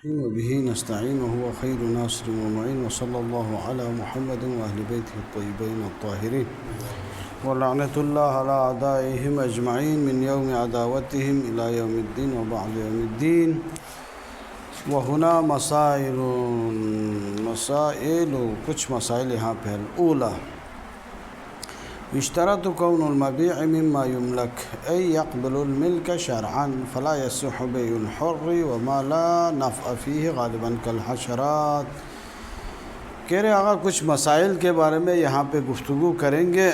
وبه نستعين وهو خير ناصر ومعين وصلى الله على محمد وأهل بيته الطيبين الطاهرين ولعنة الله على أعدائهم أجمعين من يوم عداوتهم إلى يوم الدين وبعد يوم الدين. وهنا مسائل کچھ مسائل یہاں پہ الاولا اشترط كون المبيع مما يملك أي يقبل الملك شرعا فلا يصح بيع الحر وما لا نفع فيه غالبا كالحشرات. کہہ رہے آقا کچھ مسائل کے بارے میں یہاں پہ گفتگو کریں گے.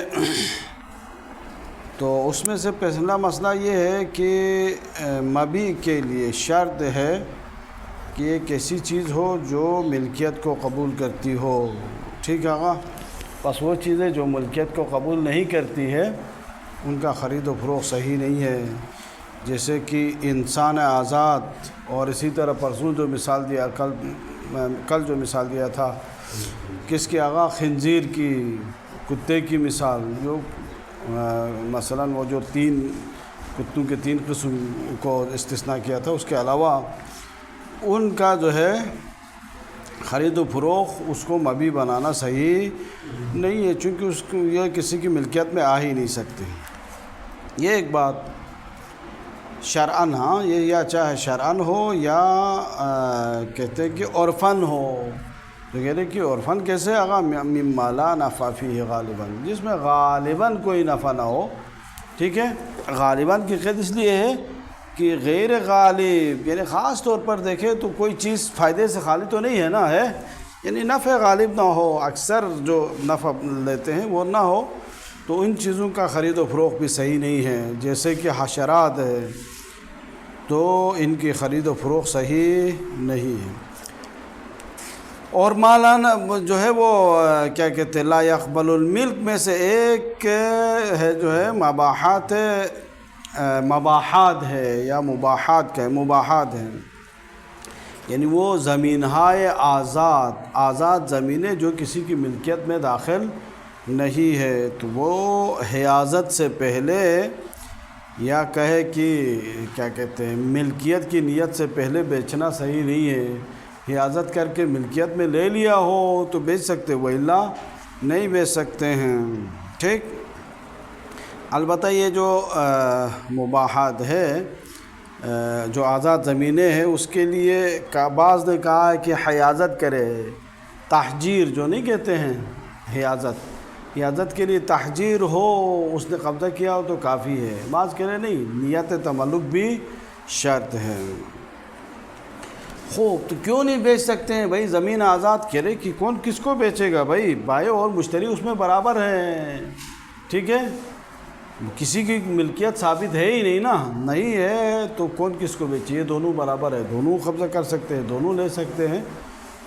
تو اس میں سے پہلا مسئلہ یہ ہے کہ مبیع کے لیے شرط ہے کہ ایک ایسی چیز ہو جو ملکیت کو قبول کرتی ہو. ٹھیک ہے آقا. بس وہ چیزیں جو ملکیت کو قبول نہیں کرتی ہے ان کا خرید و فروخت صحیح نہیں ہے. جیسے کہ انسان آزاد، اور اسی طرح پرسوں جو مثال دیا، کل جو مثال دیا تھا کس کی آقا، خنزیر کی، کتے کی مثال، جو مثلا وہ جو کتوں کے 3 قسم کو استثناء کیا تھا، اس کے علاوہ ان کا جو ہے خرید و فروخت اس کو مبیع بنانا صحیح نہیں ہے، چونکہ اس کو یہ کسی کی ملکیت میں آ ہی نہیں سکتی. یہ ایک بات شرعاً، ہاں یہ یا چاہے شرعاً ہو یا کہتے ہیں کہ عرفاً ہو. تو کہہ رہے کہ عرفاً کیسے آقا، مما لا نفع فیہ غالباً، جس میں غالباً کوئی نفع نہ ہو. ٹھیک ہے. غالباً کی قید اس لیے ہے کہ غیر غالب یعنی خاص طور پر دیکھے تو کوئی چیز فائدے سے خالی تو نہیں ہے نا، ہے یعنی نفع غالب نہ ہو، اکثر جو نفع لیتے ہیں وہ نہ ہو، تو ان چیزوں کا خرید و فروخت بھی صحیح نہیں ہے. جیسے کہ حشرات ہے تو ان کی خرید و فروخت صحیح نہیں ہے. اور مالانا جو ہے وہ کیا کہتے ہیں، لا يقبل الملک میں سے ایک ہے جو ہے مباحات ہے یا مباحات کا ہے، مباحات ہے یعنی وہ زمینہائے آزاد زمینیں جو کسی کی ملکیت میں داخل نہیں ہے، تو وہ حیازت سے پہلے یا کہے کہ کیا کہتے ہیں ملکیت کی نیت سے پہلے بیچنا صحیح نہیں ہے. حیازت کر کے ملکیت میں لے لیا ہو تو بیچ سکتے، وإلا نہیں بیچ سکتے ہیں. ٹھیک. البتہ یہ جو مباحات ہے، جو آزاد زمینیں ہیں، اس کے لیے بعض نے کہا ہے کہ حیازت کرے، تحجیر جو نہیں کہتے ہیں، حیازت کے لیے تحجیر ہو، اس نے قبضہ کیا ہو تو کافی ہے. بعض کہہ رہے نہیں، نیت تملک بھی شرط ہے. خوب تو کیوں نہیں بیچ سکتے ہیں بھائی؟ زمین آزاد کہہ رہے کہ کون کس کو بیچے گا بھائی؟ بائع اور مشتری اس میں برابر ہیں. ٹھیک ہے. کسی کی ملکیت ثابت ہے ہی نہیں نا، نہیں ہے تو کون کس کو بیچے؟ یہ دونوں برابر ہے، دونوں قبضہ کر سکتے ہیں، دونوں لے سکتے ہیں،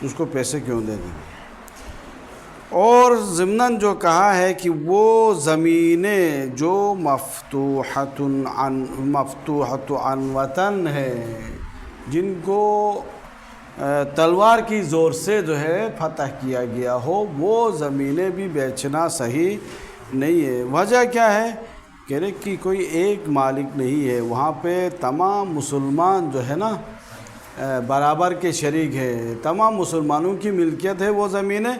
تو اس کو پیسے کیوں دے دیں؟ اور ضمناً جو کہا ہے کہ وہ زمینیں جو مفتوحۃ عن وطن ہے، جن کو تلوار کی زور سے جو ہے فتح کیا گیا ہو، وہ زمینیں بھی بیچنا صحیح نہیں ہے. وجہ کیا ہے؟ کہہ رہے کہ کوئی ایک مالک نہیں ہے، وہاں پہ تمام مسلمان جو ہے نا برابر کے شریک ہے، تمام مسلمانوں کی ملکیت ہے وہ زمینیں،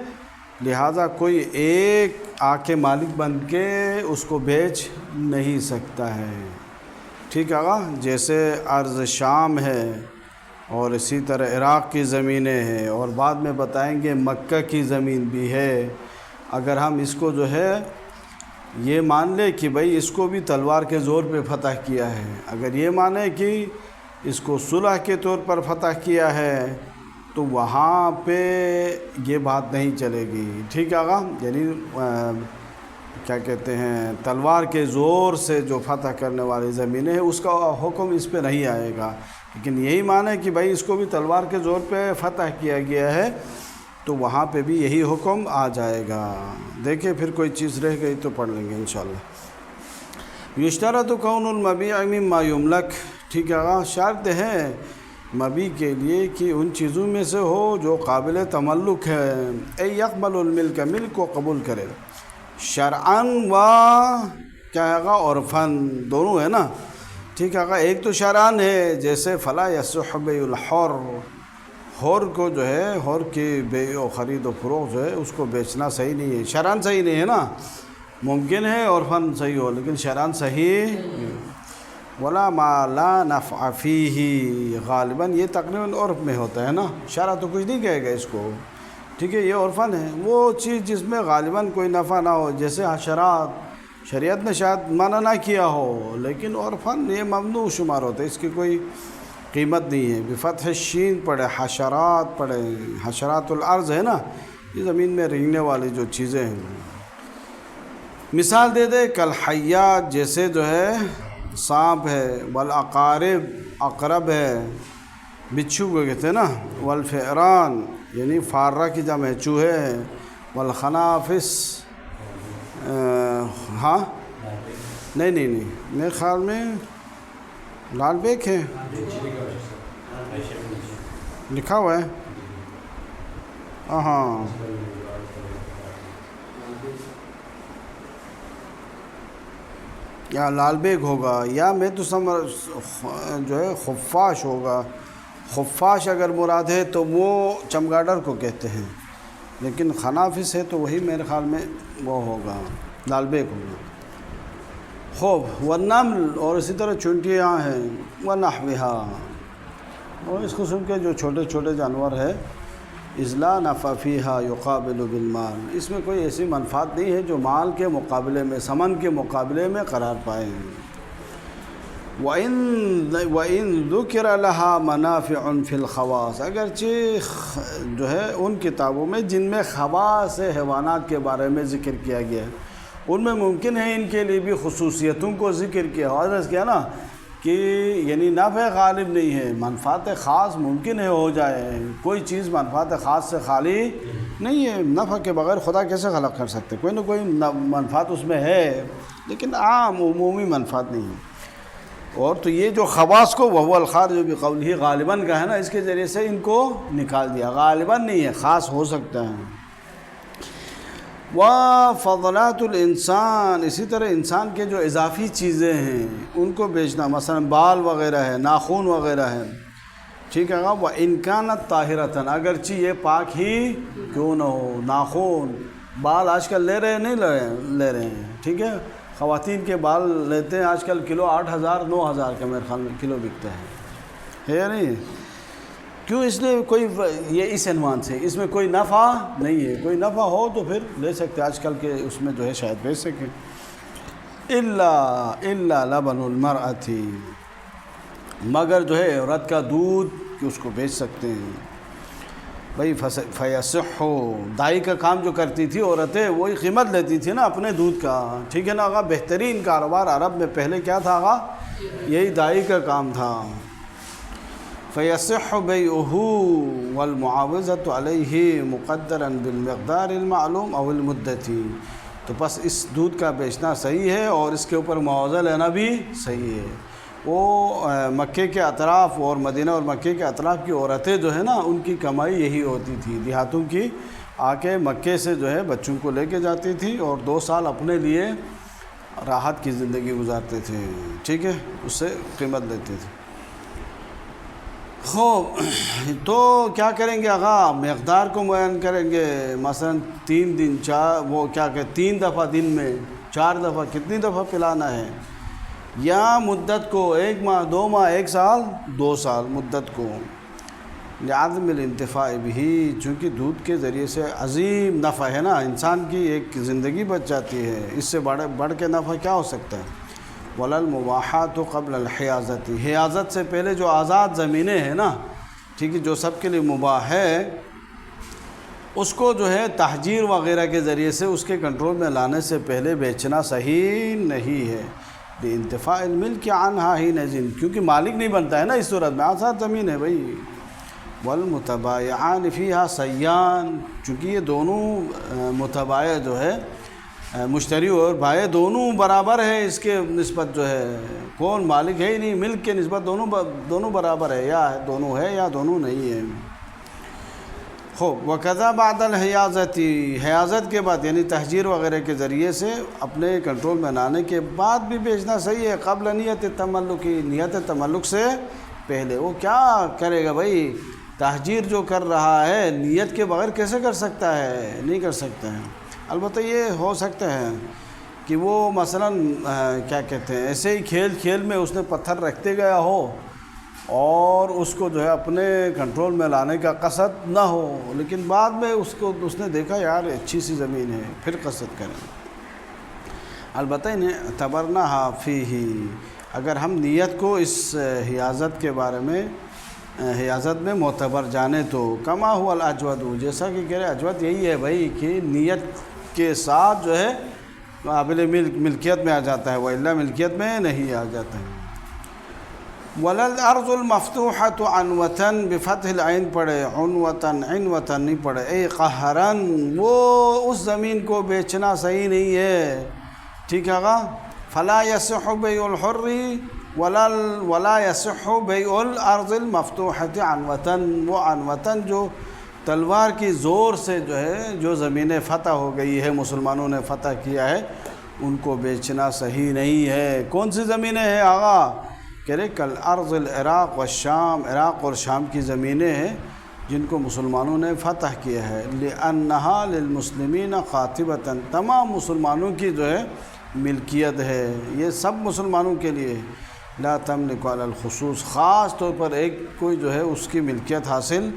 لہٰذا کوئی ایک آ کے مالک بن کے اس کو بیچ نہیں سکتا ہے. ٹھیک ہے آقا. جیسے ارض شام ہے، اور اسی طرح عراق کی زمینیں ہیں، اور بعد میں بتائیں گے مکہ کی زمین بھی ہے. اگر ہم اس کو جو ہے یہ مان لے کہ بھئی اس کو بھی تلوار کے زور پہ فتح کیا ہے، اگر یہ مانے کہ اس کو صلح کے طور پر فتح کیا ہے، تو وہاں پہ یہ بات نہیں چلے گی. ٹھیک ہے آقا. یعنی کیا کہتے ہیں، تلوار کے زور سے جو فتح کرنے والی زمینیں ہیں اس کا حکم اس پہ نہیں آئے گا. لیکن یہی مانے کہ بھائی اس کو بھی تلوار کے زور پہ فتح کیا گیا ہے، تو وہاں پہ بھی یہی حکم آ جائے گا. دیکھیں پھر کوئی چیز رہ گئی تو پڑھ لیں گے انشاءاللہ. یشترط کون المبیع مما یملک. ٹھیک ہے آقا. شرط ہے مبیع کے لیے کہ ان چیزوں میں سے ہو جو قابل تملک ہے. اے یقبل الملک، ملک کو قبول کرے، شرعاً و کیا ہے گا، عرفاً، دونوں ہے نا. ٹھیک ہے. ایک تو شرعاً ہے، جیسے فلا یصح بیع الحر، ہور کو جو ہے ہور کی بیع و خرید و فروخت جو ہے اس کو بیچنا صحیح نہیں ہے، شرعاً صحیح نہیں ہے نا، ممکن ہے عرفاً صحیح ہو لیکن شرعاً صحیح ولا ما لا نفع فیہ، غالباً یہ تقریباً عرف میں ہوتا ہے نا، شرع تو کچھ نہیں کہے گا اس کو، ٹھیک ہے، یہ عرفاً ہے وہ چیز جس میں غالباً کوئی نفع نہ ہو، جیسے حشرات، شریعت نے شاید منع نہ کیا ہو لیکن عرفاً یہ ممنوع شمار ہوتا ہے، اس کی کوئی قیمت نہیں ہے۔ بفتح الشین پڑھے، حشرات پڑھے، حشرات الارض ہے نا، یہ زمین میں رینگنے والی جو چیزیں ہیں۔ مثال دے دے کالحیات، جیسے جو ہے سانپ ہے، والاقارب، عقرب ہے، بچھو کو کہتے ہیں نا، والفئران یعنی فارہ کی جمع ہے، چوہے ہیں، والخنافس، ہاں نہیں میرے خیال میں لال بیک ہے لکھا ہوا ہے، ہاں یا لال بیگ ہوگا، یا میں تو جو ہے خفاش ہوگا، خفاش اگر مراد ہے تو وہ چمگاڈر کو کہتے ہیں، لیکن خنافس ہے تو وہی میرے خیال میں وہ ہوگا، لال بیگ ہوگا۔ خوب والنمل، اور اسی طرح چونٹیاں ہیں، ونحوہا، اور اس قسم کے جو چھوٹے چھوٹے جانور ہے، اذ لا نفع فیہا یقابل بالمال، اس میں کوئی ایسی منفعت نہیں ہے جو مال کے مقابلے میں، ثمن کے مقابلے میں قرار پائے ہیں۔ وَإِن ذُكِرَ لَهَا مَنَافِعٌ فِي الْخَوَاصِ، اگرچہ جو ہے ان کتابوں میں جن میں خواص حیوانات کے بارے میں ذکر کیا گیا ہے، ان میں ممکن ہے ان کے لیے بھی خصوصیتوں کو ذکر کیا، حضرت کیا نا کہ یعنی نفع غالب نہیں ہے، منفعت خاص ممکن ہے ہو جائے، کوئی چیز منفعت خاص سے خالی نہیں ہے، نفع کے بغیر خدا کیسے خلق کر سکتے، کوئی نہ کوئی منفعت اس میں ہے لیکن عام عمومی منفعت نہیں ہے۔ اور تو یہ جو خواص کو وهو الخارج بقوله غالباً کا ہے نا، اس کے ذریعے سے ان کو نکال دیا، غالباً نہیں ہے، خاص ہو سکتا ہے۔ وفضلات الانسان، اسی طرح انسان کے جو اضافی چیزیں ہیں ان کو بیچنا، مثلا بال وغیرہ ہے، ناخن وغیرہ ہے، ٹھیک ہے، وَإِن كَانَتْ طَاهِرَةً، اگرچہ یہ پاک ہی کیوں نہ ہو، ناخن بال آج کل لے رہے ہیں نہیں لے رہے ہیں، ٹھیک ہے، خواتین کے بال لیتے ہیں آج کل کلو 8,000 9,000 کا میرے خیال میں کلو بکتا ہے یا نہیں؟ کیوں؟ اس لیے کوئی یہ اس عنوان سے اس میں کوئی نفع نہیں ہے، کوئی نفع ہو تو پھر لے سکتے، آج کل کے اس میں جو ہے شاید بیچ سکیں۔ الا لبن المرأة، مگر جو ہے عورت کا دودھ کہ اس کو بیچ سکتے ہیں۔ بھائی فیصح، دائی کا کام جو کرتی تھی عورتیں وہی قیمت لیتی تھی نا اپنے دودھ کا، ٹھیک ہے نا آقا، بہترین کاروبار عرب میں پہلے کیا تھا آقا؟ یہی دائی کا کام تھا۔ فیصح بیعہ والمعاوضۃ علیہ مقدرا بالمقدار المعلوم او المدتی، تو بس اس دودھ کا بیچنا صحیح ہے اور اس کے اوپر معاوضہ لینا بھی صحیح ہے۔ وہ مکے کے اطراف اور مدینہ اور مکے کے اطراف کی عورتیں جو ہے نا ان کی کمائی یہی ہوتی تھی، دیہاتوں کی، آ کے مکے سے جو ہے بچوں کو لے کے جاتی تھی اور 2 سال اپنے لیے راحت کی زندگی گزارتے تھے، ٹھیک ہے، اس سے قیمت لیتے تھے۔ خوب تو کیا کریں گے آقا؟ مقدار کو معین کریں گے، مثلا 3 دن، 4 وہ کیا کہ 3 دفعہ دن میں 4 دفعہ، کتنی دفعہ پلانا ہے، یا مدت کو 1 ماہ 2 ماہ 1 سال 2 سال مدت کو، لعظم الانتفاع بھی، چونکہ دودھ کے ذریعے سے عظیم نفع ہے نا، انسان کی ایک زندگی بچ جاتی ہے، اس سے بڑھ کے نفع کیا ہو سکتا ہے۔ وَلَلْمُبَاحَاتُ قَبْلَ الْحِيَازَةِ، حیازت سے پہلے جو آزاد زمینیں ہیں نا، ٹھیک ہے، جو سب کے لیے مباح ہے، اس کو جو ہے تحجیر وغیرہ کے ذریعے سے اس کے کنٹرول میں لانے سے پہلے بیچنا صحیح نہیں ہے، بِانْتِفَاءِ الْمِلْكِ عَنْهَا حِينَئِذٍ، کیونکہ مالک نہیں بنتا ہے نا اس صورت میں، آزاد زمین ہے بھائی۔ وَالْمُتَبَايِعَانِ فِيهَا سَيَّان، چونکہ یہ دونوں متبايع جو ہے، مشتری اور بائع دونوں برابر ہے، اس کے نسبت جو ہے کون مالک ہے ہی نہیں، ملک کے نسبت دونوں برابر ہے، یا دونوں ہے یا دونوں نہیں ہے۔ خوب وَكَذَا بَعْدَ الْحِيَازَةِ، حیازت کے بعد یعنی تحجیر وغیرہ کے ذریعے سے اپنے کنٹرول میں لانے کے بعد بھی بیچنا صحیح ہے، قبل نیت تملک، نیت تملک سے پہلے۔ وہ کیا کرے گا بھائی، تہجیر جو کر رہا ہے نیت کے بغیر کیسے کر سکتا ہے؟ نہیں کر سکتا ہے۔ البتہ یہ ہو سکتا ہے کہ وہ مثلا کیا کہتے ہیں ایسے ہی کھیل کھیل میں اس نے پتھر رکھتے گیا ہو اور اس کو جو ہے اپنے کنٹرول میں لانے کا قصد نہ ہو، لیکن بعد میں اس نے دیکھا یار اچھی سی زمین ہے، پھر قصد کریں۔ البتہ انہیں اعتبرناہا فیہ، اگر ہم نیت کو اس حیازت کے بارے میں حیازت میں معتبر جانے تو کما ہوا الاجود، جیسا کہ کہہ رہے اجود یہی ہے بھائی کہ نیت کے ساتھ جو ہے قابل ملکیت میں آ جاتا ہے، وَإِلَّا ملکیت میں نہیں آ جاتا ہے۔ وَلَلْأَرْضُ الْمَفْتُوحَةُ عَنْوَةً بِفَتْحِ الْعَيْن پڑھے، عِنْوَةً نہیں پڑھے، اے قَهْرًا، وہ اس زمین کو بیچنا صحیح نہیں ہے، ٹھیک ہے گا؟ فَلَا يَصِحُّ بَيْعُ الْحُرِّ وَلَا يَصِحُّ بَيْعُ الْأَرْضِ الْمَفْتُوحَةِ عَنْوَةً، وہ عَنْوَةً جو تلوار کی زور سے جو ہے جو زمینیں فتح ہو گئی ہے، مسلمانوں نے فتح کیا ہے، ان کو بیچنا صحیح نہیں ہے۔ کون سی زمینیں ہیں آغا؟ کہہ رہے کل ارض العراق والشام، عراق اور شام کی زمینیں ہیں جن کو مسلمانوں نے فتح کیا ہے، لِأَنَّهَا لِلْمُسْلِمِينَ قَاطِبَةً، تمام مسلمانوں کی جو ہے ملکیت ہے، یہ سب مسلمانوں کے لیے، لا تملک علی الخصوص، خاص طور پر ایک کوئی جو ہے اس کی ملکیت حاصل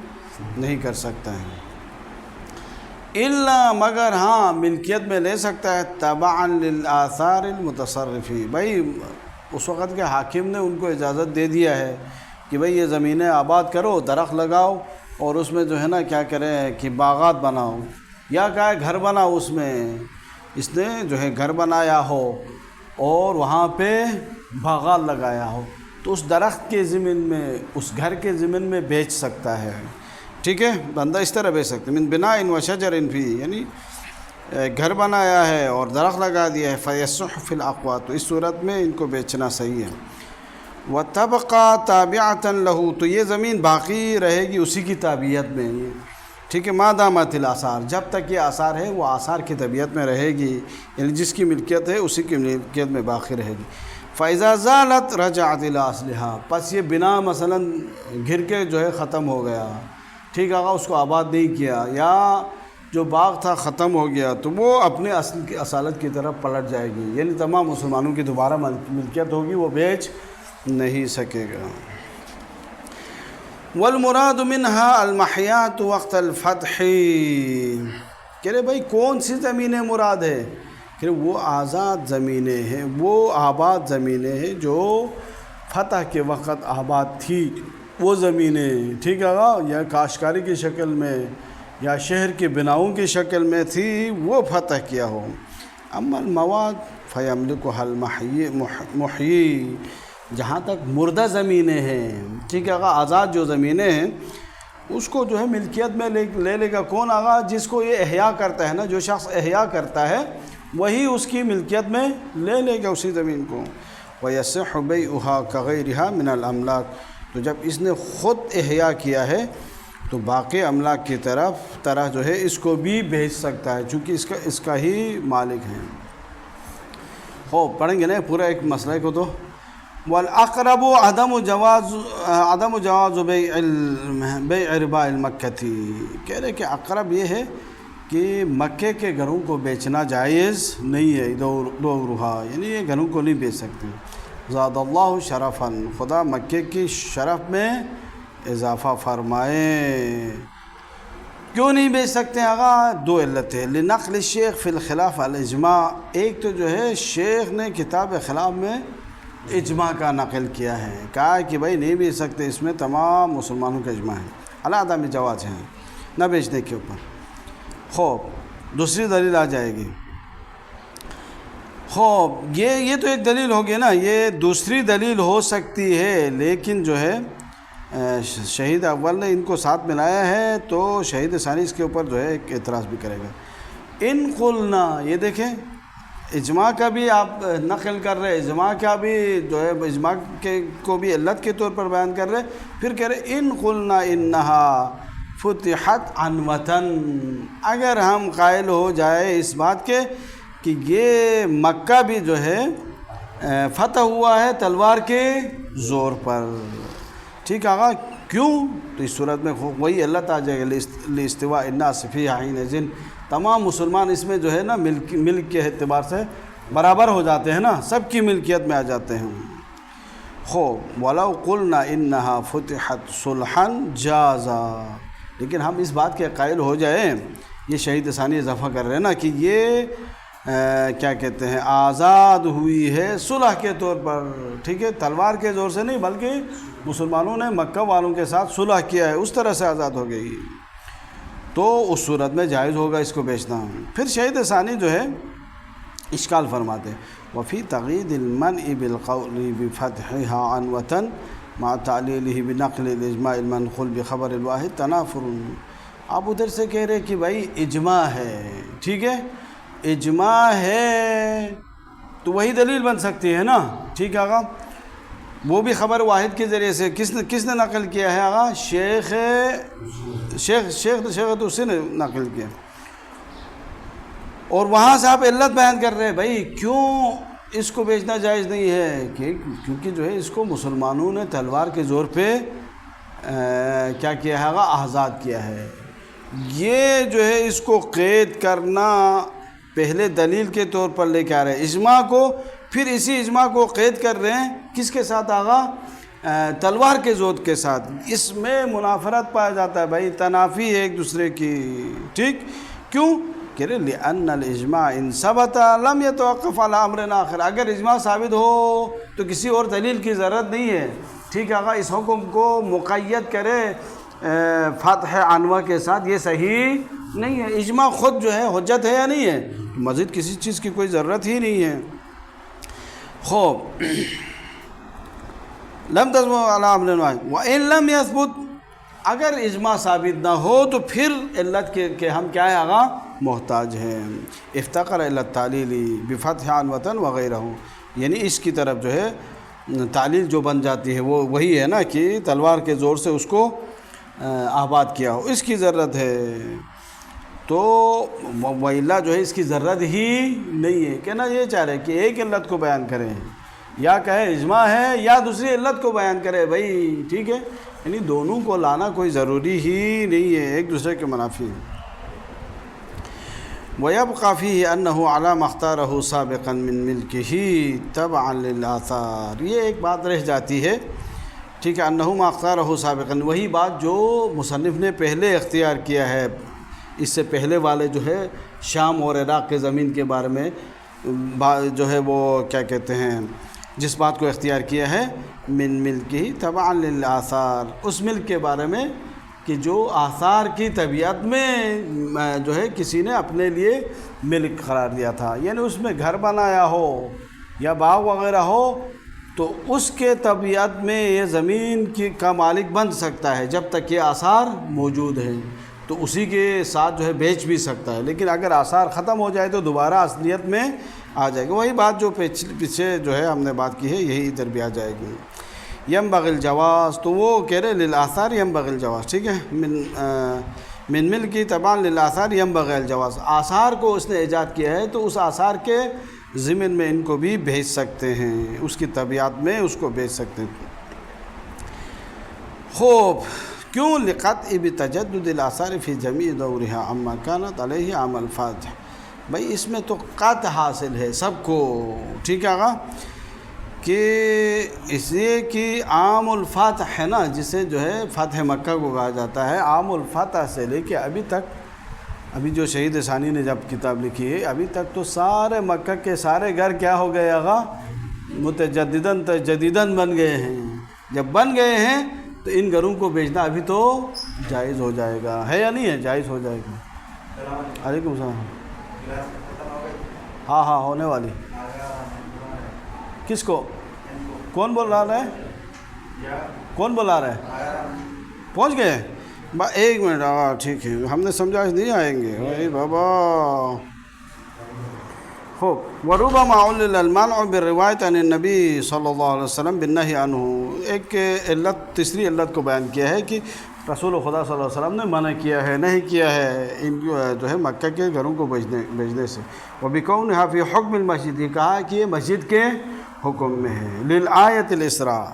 نہیں کر سکتا ہے، الا مگر ہاں ملکیت میں لے سکتا ہے تبعا للآثار المتصرفی، بھائی اس وقت کے حاکم نے ان کو اجازت دے دیا ہے کہ بھئی یہ زمینیں آباد کرو، درخت لگاؤ اور اس میں جو ہے نا کیا کریں کہ باغات بناؤ، یا کیا ہے گھر بناؤ، اس میں اس نے جو ہے گھر بنایا ہو اور وہاں پہ باغات لگایا ہو تو اس درخت کے ضمن میں، اس گھر کے ضمن میں بیچ سکتا ہے، ٹھیک ہے؟ بندہ اس طرح بیچ سکتا ہے، من بناء و شجر فی، یعنی گھر بنایا ہے اور درخت لگا دیا ہے، فیصح فی الاقوات، تو اس صورت میں ان کو بیچنا صحیح ہے۔ وَتَبْقَى تَابِعَةً لَهُ، تو یہ زمین باقی رہے گی اسی کی تابعیت میں، ٹھیک ہے؟ مَا دَامَتِ الْآثَار، جب تک یہ آثار ہے وہ آثار کی طبیعت میں رہے گی، یعنی جس کی ملکیت ہے اسی کی ملکیت میں باقی رہے گی۔ فَإِذَا زَالَتْ رَجَعَتْ إِلَىٰ أَصْلِهَا، پس یہ بنا مثلا گھر کے جو ہے ختم ہو گیا، ٹھیک ہے، اس کو آباد نہیں کیا، یا جو باغ تھا ختم ہو گیا، تو وہ اپنے اصل کی اصالت کی طرف پلٹ جائے گی، یعنی تمام مسلمانوں کی دوبارہ ملکیت ہوگی، وہ بیچ نہیں سکے گا۔ والمراد منها المحیات وقت الفتح، کہ رہے بھائی کون سی زمینیں مراد ہے؟ کہ وہ آزاد زمینیں ہیں، وہ آباد زمینیں ہیں جو فتح کے وقت آباد تھی، وہ زمینیں، ٹھیک ہے گا، یا کاشتکاری کی شکل میں یا شہر کے بناؤں کی شکل میں تھی، وہ فتح کیا ہو۔ اما المواد فیملکها المحیی، جہاں تک مردہ زمینیں ہیں، ٹھیک ہے آغا، آزاد جو زمینیں ہیں اس کو جو ہے ملکیت میں لے لے گا کون آغا؟ جس کو یہ احیا کرتا ہے نا، جو شخص احیا کرتا ہے وہی اس کی ملکیت میں لے لے گا اسی زمین کو۔ وَيَصِحُّ بَيْعُهَا كَغَيْرِهَا مِنَ الْأَمْلَاك، تو جب اس نے خود احیا کیا ہے تو باقی املاک کی طرح جو ہے اس کو بھی بھیج سکتا ہے، چونکہ اس کا ہی مالک ہے۔ پڑھیں گے نا پورا ایک مسئلہ کو تو۔ والاقرب عدم جواز بیع ربا المکتی، کہہ رہے کہ اقرب یہ ہے کہ مکے کے گھروں کو بیچنا جائز نہیں ہے، دورہا، یعنی یہ گھروں کو نہیں بیچ سکتے۔ زاد اللہ شرفا، خدا مکے کی شرف میں اضافہ فرمائے۔ کیوں نہیں بیچ سکتے آغا؟ دو علتیں، لنقل الشیخ فی الخلاف الاجماع، ایک تو جو ہے شیخ نے کتاب خلاف میں اجماع کا نقل کیا ہے، کہا کہ بھائی نہیں بیچ سکتے، اس میں تمام مسلمانوں کا اجماع ہے، علیحدہ میں جواز ہے نہ بیچنے کے اوپر۔ دوسری دلیل آ جائے گی، یہ تو ایک دلیل ہوگی نا، یہ دوسری دلیل ہو سکتی ہے، لیکن جو ہے شہید اول نے ان کو ساتھ ملایا ہے تو شہید ثانی اس کے اوپر جو ہے ایک اعتراض بھی کرے گا۔ ان قلنا، یہ دیکھیں اجماع کا بھی آپ نقل کر رہے، اجماع کا بھی جو ہے اجماع کو بھی علت کے طور پر بیان کر رہے، پھر کہہ رہے ان قلنا انہا فتحت عنوتاً، اگر ہم قائل ہو جائے اس بات کے کہ یہ مکہ بھی جو ہے فتح ہوا ہے تلوار کے زور پر، ٹھیک ہے آقا، کیوں؟ تو اس صورت میں وہی علت آ جائے گا لاستواء الناس فیہا حینئذ، تمام مسلمان اس میں جو ہے نا ملک کے اعتبار سے برابر ہو جاتے ہیں نا، سب کی ملکیت میں آ جاتے ہیں۔ خوب وَلَوْ قُلْنَا إِنَّهَا فُتِحَتْ صُلْحًا جَازًا، لیکن ہم اس بات کے قائل ہو جائیں، یہ شہید ثانی اضافہ کر رہے ہیں نا کہ یہ کیا کہتے ہیں، آزاد ہوئی ہے صلح کے طور پر، ٹھیک ہے، تلوار کے زور سے نہیں بلکہ مسلمانوں نے مکہ والوں کے ساتھ صلح کیا ہے، اس طرح سے آزاد ہو گئی، تو اس صورت میں جائز ہوگا اس کو بیچنا۔ پھر شہید ثانی جو ہے اشکال فرماتے ہیں وفی تغید المنع بالقول بفتحها عنوة مع تعلیلہ بنقل الاجماع المنقول بخبر الواحد تنافر۔ آپ ادھر سے کہہ رہے کہ بھائی اجماع ہے، ٹھیک ہے، اجماع ہے تو وہی دلیل بن سکتی ہے نا، ٹھیک ہے آقا، وہ بھی خبر واحد کے ذریعے سے کس نے نقل کیا ہے آقا؟ شیخ تو اسی نے نقل کیا، اور وہاں سے آپ علت بیان کر رہے ہیں بھائی کیوں اس کو بیچنا جائز نہیں ہے، کیونکہ جو ہے اس کو مسلمانوں نے تلوار کے زور پہ کیا کیا ہے آقا؟ آزاد کیا ہے۔ یہ جو ہے اس کو قید کرنا پہلے دلیل کے طور پر لے کے آ رہے ہیں اجماع کو، پھر اسی اجماع کو قید کر رہے ہیں کس کے ساتھ آقا؟ تلوار کے زور کے ساتھ۔ اس میں منافرت پایا جاتا ہے بھائی، تنافی ہے ایک دوسرے کی، ٹھیک، کیوں؟ کہ لأن الاجماع ان ثبت لم يتوقف على امر آخر، اگر اجماع ثابت ہو تو کسی اور دلیل کی ضرورت نہیں ہے، ٹھیک ہے آقا، اس حکم کو مقید کرے فتح عنوہ کے ساتھ، یہ صحیح نہیں ہے، اجماع خود جو ہے حجت ہے یا نہیں ہے، مزید کسی چیز کی کوئی ضرورت ہی نہیں ہے۔ خوب لم تثبت على امر واحد وان لم يثبت، اگر اجماع ثابت نہ ہو تو پھر علت کے ہم کیا ہے آقا؟ محتاج ہیں۔ افتقر الى التعلیل بفتح عنوة وغیرہ، یعنی اس کی طرف جو ہے تعلیل جو بن جاتی ہے وہ وہی ہے نا کہ تلوار کے زور سے اس کو آباد کیا ہو، اس کی ضرورت ہے، تو وَإِلَّا جو ہے اس کی ضرورت ہی نہیں ہے، کہ نا یہ چاہ رہے کہ ایک علت کو بیان کریں، یا کہے اجماع ہے یا دوسری علت کو بیان کرے بھائی، ٹھیک ہے، یعنی دونوں کو لانا کوئی ضروری ہی نہیں ہے، ایک دوسرے کے منافی ہے۔ وَيَبْقَى فِيهِ أَنَّهُ عَلَى مَا اخْتَارَهُ سَابِقًا مِنْ مِلْكِهِ تَبْعًا لِلْآثَارِ، یہ ایک بات رہ جاتی ہے، ٹھیک ہے، أَنَّهُ مَا اخْتَارَهُ سَابِقًا، وہی بات جو مصنف نے پہلے اختیار کیا ہے، اس سے پہلے والے جو ہے شام اور عراق کے زمین کے بارے میں جو ہے وہ کیا کہتے ہیں، جس بات کو اختیار کیا ہے من ملکہ تبعا للآثار، اس ملک کے بارے میں کہ جو آثار کی طبیعت میں جو ہے کسی نے اپنے لیے ملک قرار دیا تھا، یعنی اس میں گھر بنایا ہو یا باغ وغیرہ ہو تو اس کے طبیعت میں یہ زمین کا مالک بن سکتا ہے جب تک یہ آثار موجود ہیں، تو اسی کے ساتھ جو ہے بیچ بھی سکتا ہے، لیکن اگر آثار ختم ہو جائے تو دوبارہ اصلیت میں آ جائے گا، وہی بات جو پیچھے جو ہے ہم نے بات کی ہے یہی ادھر بھی آ جائے گی۔ ينبغي الجواز، تو وہ کہہ رہے للآثار ينبغي الجواز، ٹھیک ہے، من ملکی تبعا للآثار ينبغي الجواز، آثار کو اس نے ایجاد کیا ہے تو اس آثار کے ضمن میں ان کو بھی بھیج سکتے ہیں، اس کی طبیعت میں اس کو بھیج سکتے ہیں۔ خوب کیوں؟ لقطع بتجدد الآثار فی جمیع دورها عما كانت علیہ عام الفتح، بھائی اس میں تو قطع حاصل ہے سب کو، ٹھیک ہے آقا، کہ اس لیے کہ عام الفتح ہے نا، جسے جو ہے فتح مکہ کو کہا جاتا ہے، عام الفتح سے لے کے ابھی تک، ابھی جو شہید ثانی نے جب کتاب لکھی ہے ابھی تک تو سارے مکہ کے سارے گھر کیا ہو گئے آقا؟ تجدیداً بن گئے ہیں، جب بن گئے ہیں تو ان گھروں کو بیچنا ابھی تو جائز ہو جائے گا، ہے یا نہیں ہے؟ جائز ہو جائے گا۔ علیکم السلام۔ ہاں ہونے والی، کس کو؟ کون بول رہا ہے؟ کون بلا رہا ہے؟ پہنچ گئے؟ ایک منٹ، ٹھیک ہے، ہم نے سمجھا نہیں آئیں گے، اے بابا۔ خوب وربما علل المانع بالروایت عن النبی صلی اللہ علیہ وسلم بالنہی عنہ، ایک علت، تیسری علت کو بیان کیا ہے کہ رسول خدا صلی اللہ علیہ وسلم نے منع کیا ہے، نہیں کیا ہے ان جو ہے مکہ کے گھروں کو بیچنے سے، وبکونھا فی حکم المسجد، کہا کہ یہ مسجد کے حکم میں ہے، للآیت الاسراء،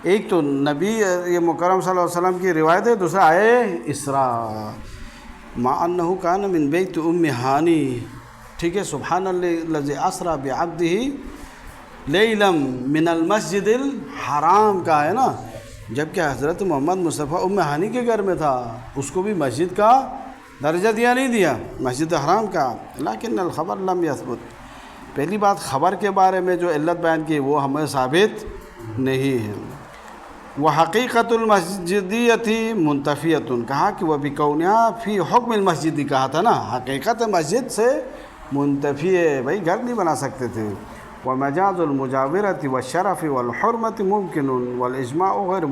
ایک تو نبی یہ مکرم صلی اللہ علیہ وسلم کی روایت ہے، دوسرا آئے اسراء مع انہ کان من بیت ام ہانی، ٹھیک ہے، سبحان الذی اسری بعبدہ لیلا من المسجد الحرام کا ہے نا، جبکہ حضرت محمد مصطفیٰ ام ہانی کے گھر میں تھا، اس کو بھی مسجد کا درجہ دیا نہیں دیا، مسجد حرام کا، لیکن الخبر لم یثبت، پہلی بات خبر کے بارے میں جو علت بیان کی وہ ہمیں ثابت نہیں ہے۔ وحقیقت المسجدیت منتفیۃ، کہا کہ وہ بکونہا فی حکم المسجد، کہا تھا نا حقیقت مسجد سے منتفی ہے، بھائی گھر نہیں بنا سکتے تھے۔ ومجاز المجاورت والشرف والحرمت ممکن والاجماع غیر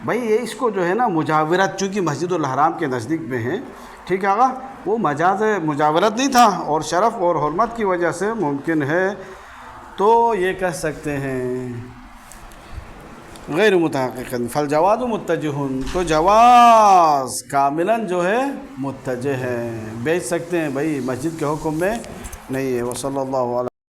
بھائی یہ اس کو جو ہے نا مجاورت، چونکہ مسجد الحرام کے نزدیک میں ہے، ٹھیک ہے آقا، وہ مجاز مجاورت نہیں تھا اور شرف اور حرمت کی وجہ سے ممکن ہے، تو یہ کہہ سکتے ہیں غیر متحقق، فالجواز متجہ، تو جواز کاملاً جو ہے متجہ ہے، بیچ سکتے ہیں بھائی، مسجد کے حکم میں نہیں ہے۔ وصلی اللہ علیہ